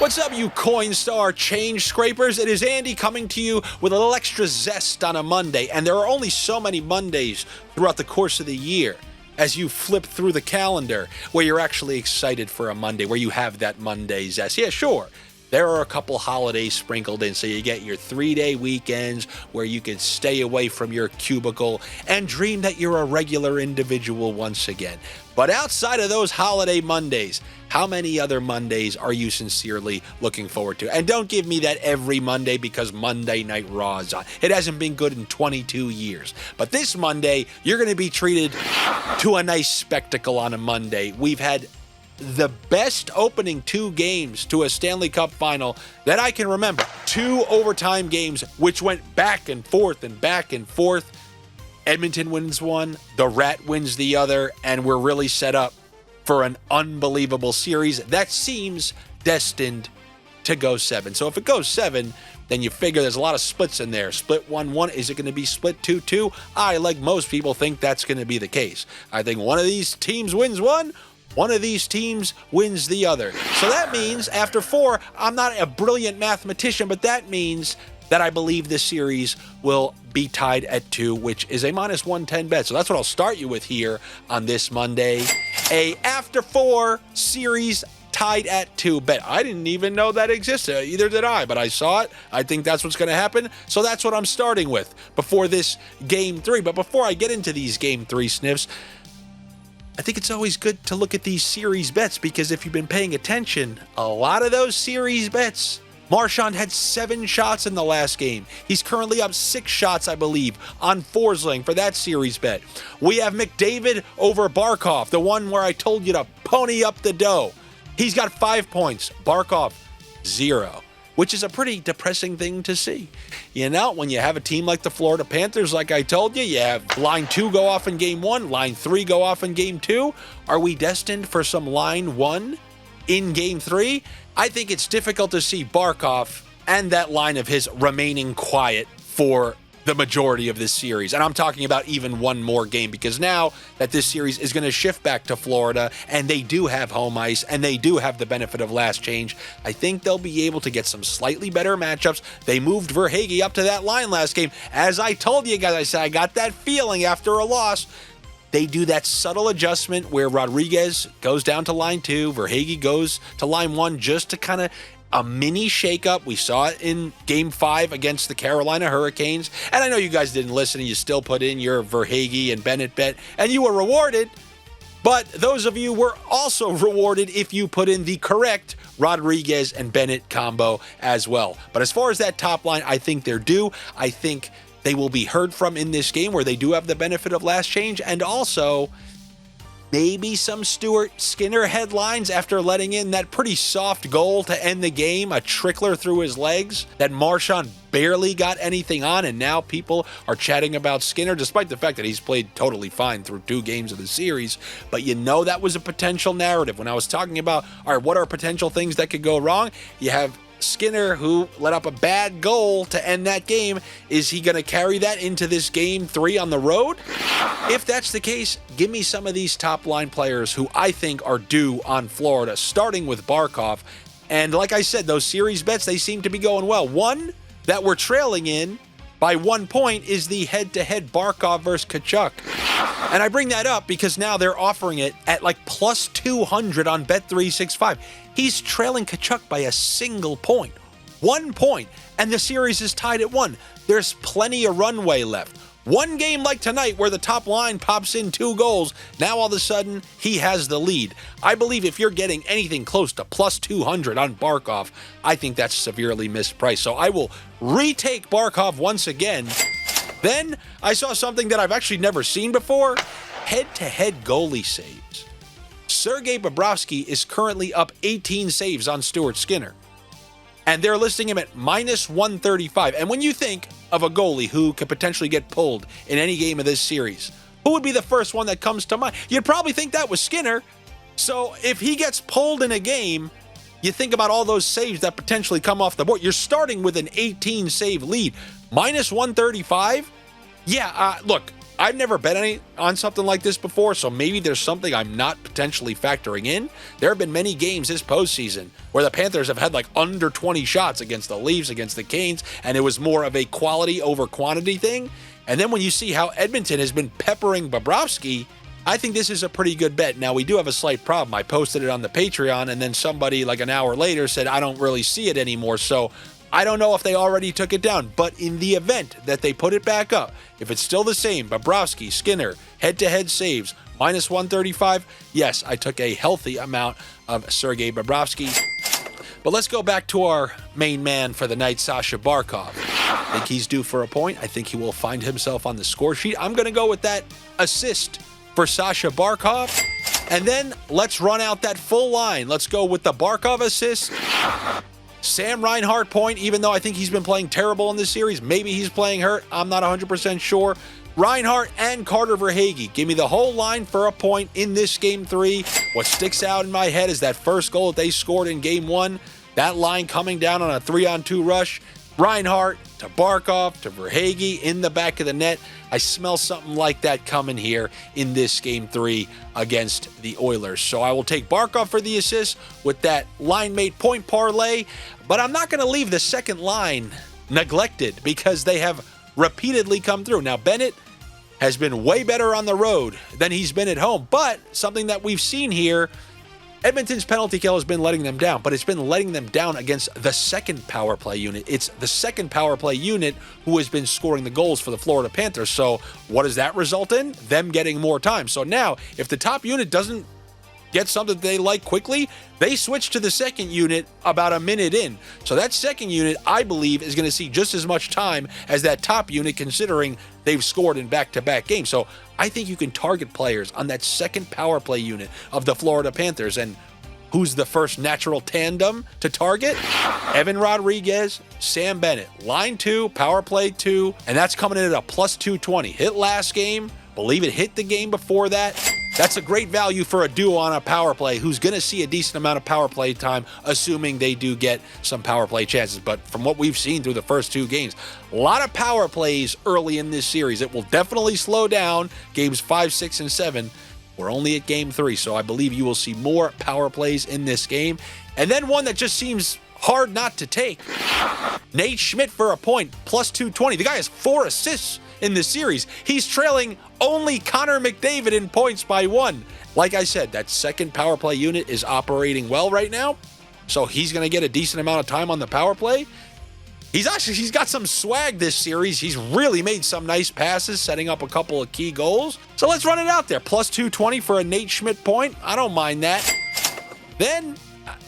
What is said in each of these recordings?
What's up, you Coinstar change scrapers? It is Andy coming to you with a little extra zest on a Monday, and there are only so many Mondays throughout the course of the year as you flip through the calendar where you're actually excited for a Monday, where you have that Monday zest. Yeah, sure. There are a couple holidays sprinkled in, so you get your 3-day weekends where you can stay away from your cubicle and dream that you're a regular individual once again. But outside of those holiday Mondays, how many other Mondays are you sincerely looking forward to? And don't give me that every Monday because Monday Night Raw is on. It hasn't been good in 22 years. But this Monday, you're going to be treated to a nice spectacle on a Monday. We've had the best opening 2 games to a Stanley Cup final that I can remember. 2 overtime games which went back and forth and back and forth. Edmonton wins one, the Rat wins the other, and we're really set up for an unbelievable series that seems destined to go 7. So if it goes 7, then you figure there's a lot of splits in there. Split 1-1, is it going to be split 2-2? I, like most people, think that's going to be the case. I think one of these teams wins one of these teams wins the other. So that means after 4, I'm not a brilliant mathematician, but that means that I believe this series will be tied at 2, which is a minus 110 bet. So that's what I'll start you with here on this Monday. A after 4 series tied at 2 bet. I didn't even know that existed. Either did I, but I saw it. I think that's what's going to happen. So that's what I'm starting with before this Game 3. But before I get into these Game 3 sniffs, I think it's always good to look at these series bets because if you've been paying attention, a lot of those series bets, Marchand had 7 shots in the last game. He's currently up 6 shots, I believe, on Forsling for that series bet. We have McDavid over Barkov, the one where I told you to pony up the dough. He's got 5 points. Barkov, 0. Which is a pretty depressing thing to see. You know, when you have a team like the Florida Panthers, like I told you, you have line 2 go off in game 1, line 3 go off in game 2. Are we destined for some line 1 in game 3? I think it's difficult to see Barkov and that line of his remaining quiet for the majority of this series. And I'm talking about even one more game because now that this series is going to shift back to Florida and they do have home ice and they do have the benefit of last change, I think they'll be able to get some slightly better matchups. They moved Verhaeghe up to that line last game. As I told you guys, I said I got that feeling after a loss. They do that subtle adjustment where Rodriguez goes down to line 2, Verhaeghe goes to line 1 just to kind of a mini shakeup. We saw it in Game 5 against the Carolina Hurricanes. And I know you guys didn't listen and you still put in your Verhaeghe and Bennett bet, and you were rewarded. But those of you were also rewarded if you put in the correct Rodriguez and Bennett combo as well. But as far as that top line, I think they're due. I think they will be heard from in this game where they do have the benefit of last change, and also maybe some Stuart Skinner headlines after letting in that pretty soft goal to end the game, a trickler through his legs that Marchand barely got anything on, and now people are chatting about Skinner despite the fact that he's played totally fine through 2 games of the series. But you know that was a potential narrative. When I was talking about, all right, what are potential things that could go wrong? You have Skinner, who let up a bad goal to end that game. Is he going to carry that into this Game 3 on the road? If that's the case, give me some of these top line players who I think are due on Florida, starting with Barkov. And like I said, those series bets, they seem to be going well. One that we're trailing in by 1 point is the head-to-head Barkov versus Tkachuk. And I bring that up because now they're offering it at like plus 200 on Bet365. He's trailing Tkachuk by a single point. 1 point. And the series is tied at 1. There's plenty of runway left. One game like tonight where the top line pops in 2 goals, now all of a sudden he has the lead. I believe if you're getting anything close to plus 200 on Barkov, I think that's severely mispriced. So I will retake Barkov once again. Then I saw something that I've actually never seen before. Head-to-head goalie saves. Sergei Bobrovsky is currently up 18 saves on Stuart Skinner. And they're listing him at minus 135. And when you think of a goalie who could potentially get pulled in any game of this series, who would be the first one that comes to mind? You'd probably think that was Skinner. So if he gets pulled in a game, you think about all those saves that potentially come off the board. You're starting with an 18 save lead. Minus 135? Yeah, look, I've never bet on something like this before, so maybe there's something I'm not potentially factoring in. There have been many games this postseason where the Panthers have had like under 20 shots against the Leafs, against the Canes, and it was more of a quality over quantity thing. And then when you see how Edmonton has been peppering Bobrovsky, I think this is a pretty good bet. Now, we do have a slight problem. I posted it on the Patreon, and then somebody like an hour later said, I don't really see it anymore. So I don't know if they already took it down. But in the event that they put it back up, if it's still the same, Bobrovsky, Skinner, head-to-head saves, minus 135, yes, I took a healthy amount of Sergei Bobrovsky. But let's go back to our main man for the night, Sasha Barkov. I think he's due for a point. I think he will find himself on the score sheet. I'm going to go with that assist for Sasha Barkov. And then let's run out that full line. Let's go with the Barkov assist. Sam Reinhart point, even though I think he's been playing terrible in this series. Maybe he's playing hurt. I'm not 100% sure. Reinhart and Carter Verhaeghe. Give me the whole line for a point in this Game 3. What sticks out in my head is that first goal that they scored in Game 1. That line coming down on a 3-on-2 rush. Reinhart to Barkov to Verhaeghe in the back of the net. I smell something like that coming here in this Game 3 against the Oilers. So I will take Barkov for the assist with that line mate point parlay. But I'm not going to leave the second line neglected because they have repeatedly come through. Now, Bennett has been way better on the road than he's been at home. But something that we've seen here, Edmonton's penalty kill has been letting them down, but it's been letting them down against the second power play unit. It's the second power play unit who has been scoring the goals for the Florida Panthers. So what does that result in? Them getting more time. So now, if the top unit doesn't get something they like quickly, they switch to the second unit about a minute in. So that second unit, I believe, is going to see just as much time as that top unit, considering they've scored in back-to-back games. So I think you can target players on that second power play unit of the Florida Panthers. And who's the first natural tandem to target? Evan Rodriguez, Sam Bennett. Line 2, power play 2, and that's coming in at a plus 220. Hit last game. Believe it hit the game before that. That's a great value for a duo on a power play who's going to see a decent amount of power play time, assuming they do get some power play chances. But from what we've seen through the first 2 games, a lot of power plays early in this series. It will definitely slow down games 5, 6, and 7. We're only at Game 3, so I believe you will see more power plays in this game. And then one that just seems hard not to take. Nate Schmidt for a point, plus 220. The guy has 4 assists in the series. He's trailing only Connor McDavid in points by 1. Like I said, that second power play unit is operating well right now, so he's going to get a decent amount of time on the power play. He's got some swag this series. He's really made some nice passes, setting up a couple of key goals. So let's run it out there. Plus 220 for a Nate Schmidt point. I don't mind that. Then,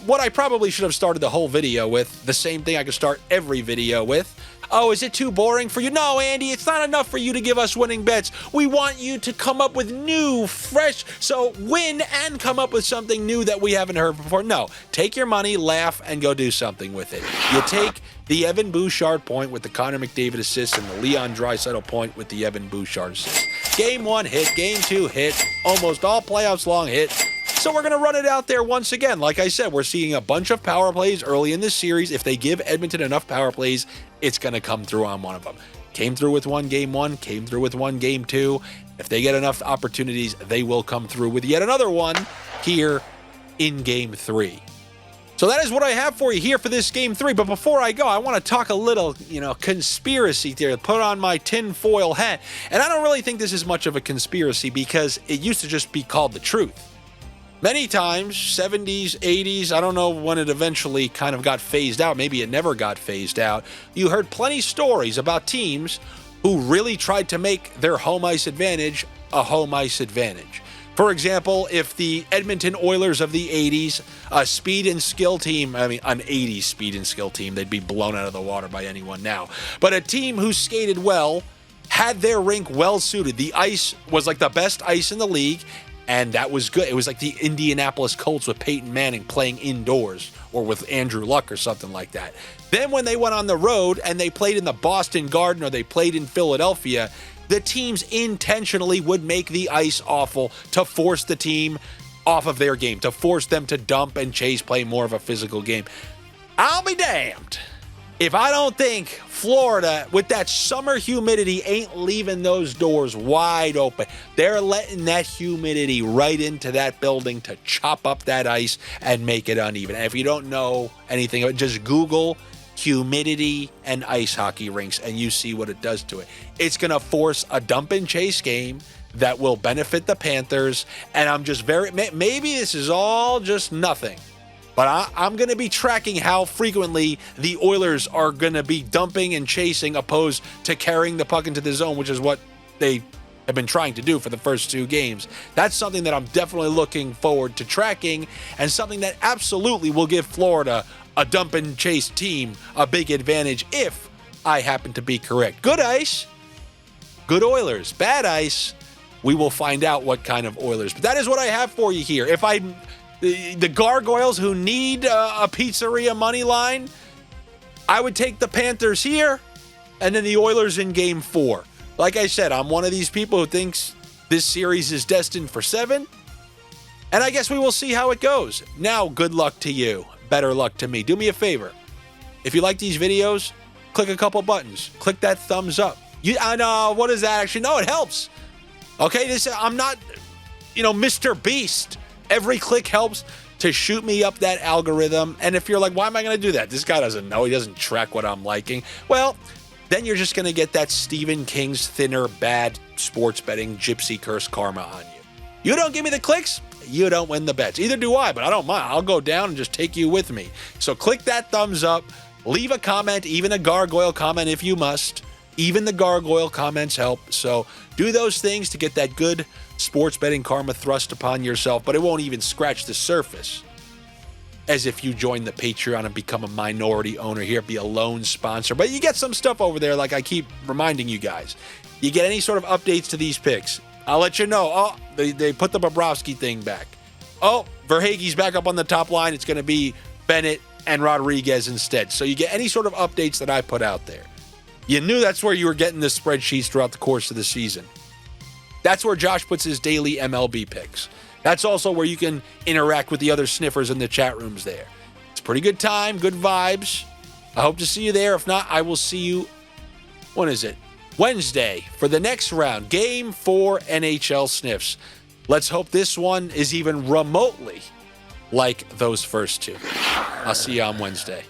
what I probably should have started the whole video with, the same thing I could start every video with. Oh, is it too boring for you? No, Andy, it's not enough for you to give us winning bets. We want you to come up with new, fresh, so win and come up with something new that we haven't heard before. No, take your money, laugh, and go do something with it. You take the Evan Bouchard point with the Connor McDavid assist and the Leon Draisaitl point with the Evan Bouchard assist. Game 1 hit, Game 2 hit, almost all playoffs long hit. So we're going to run it out there once again. Like I said, we're seeing a bunch of power plays early in this series. If they give Edmonton enough power plays, it's going to come through on one of them. Came through with one Game 1, came through with one Game 2. If they get enough opportunities, they will come through with yet another one here in Game 3. So that is what I have for you here for this Game 3. But before I go, I want to talk a little, conspiracy theory, put on my tinfoil hat. And I don't really think this is much of a conspiracy because it used to just be called the truth. Many times, 70s, 80s, I don't know when it eventually kind of got phased out. Maybe it never got phased out. You heard plenty of stories about teams who really tried to make their home ice advantage a home ice advantage. For example, if the Edmonton Oilers of the 80s, a speed and skill team, an 80s speed and skill team, they'd be blown out of the water by anyone now. But a team who skated well, had their rink well suited. The ice was like the best ice in the league. And that was good. It was like the Indianapolis Colts with Peyton Manning playing indoors, or with Andrew Luck or something like that. Then when they went on the road and they played in the Boston Garden or they played in Philadelphia, the teams intentionally would make the ice awful to force the team off of their game, to force them to dump and chase, play more of a physical game. I'll be damned If I don't think Florida, with that summer humidity, ain't leaving those doors wide open, they're letting that humidity right into that building to chop up that ice and make it uneven. And if you don't know anything, just Google humidity and ice hockey rinks and you see what it does to it. It's going to force a dump and chase game that will benefit the Panthers. And I'm just maybe this is all just nothing. But I'm going to be tracking how frequently the Oilers are going to be dumping and chasing opposed to carrying the puck into the zone, which is what they have been trying to do for the first 2 games. That's something that I'm definitely looking forward to tracking, and something that absolutely will give Florida, a dump and chase team, a big advantage if I happen to be correct. Good ice, good Oilers. Bad ice, we will find out what kind of Oilers. But that is what I have for you here. If the gargoyles who need a pizzeria money line, I would take the Panthers here and then the Oilers in game 4. Like I said, I'm one of these people who thinks this series is destined for 7. And I guess we will see how it goes. Now, good luck to you. Better luck to me. Do me a favor. If you like these videos, click a couple buttons. Click that thumbs up. I know, what is that actually? No, it helps. Okay, I'm not, Mr. Beast. Every click helps to shoot me up that algorithm. And if you're like, why am I going to do that? This guy doesn't know. He doesn't track what I'm liking. Well, then you're just going to get that Stephen King's thinner, bad sports betting gypsy curse karma on you. You don't give me the clicks, you don't win the bets. Either do I, but I don't mind. I'll go down and just take you with me. So click that thumbs up. Leave a comment, even a gargoyle comment if you must. Even the gargoyle comments help. So do those things to get that good sports betting karma thrust upon yourself, but it won't even scratch the surface as if you join the Patreon and become a minority owner here, be a lone sponsor. But you get some stuff over there, like I keep reminding you guys. You get any sort of updates to these picks, I'll let you know. Oh, they put the Bobrovsky thing back. Oh, Verhaeghe's back up on the top line. It's going to be Bennett and Rodriguez instead. So you get any sort of updates that I put out there. You knew that's where you were getting the spreadsheets throughout the course of the season. That's where Josh puts his daily MLB picks. That's also where you can interact with the other sniffers in the chat rooms there. It's a pretty good time, good vibes. I hope to see you there. If not, I will see you, when is it? Wednesday for the next round. Game 4 NHL Sniffs. Let's hope this one is even remotely like those first 2. I'll see you on Wednesday.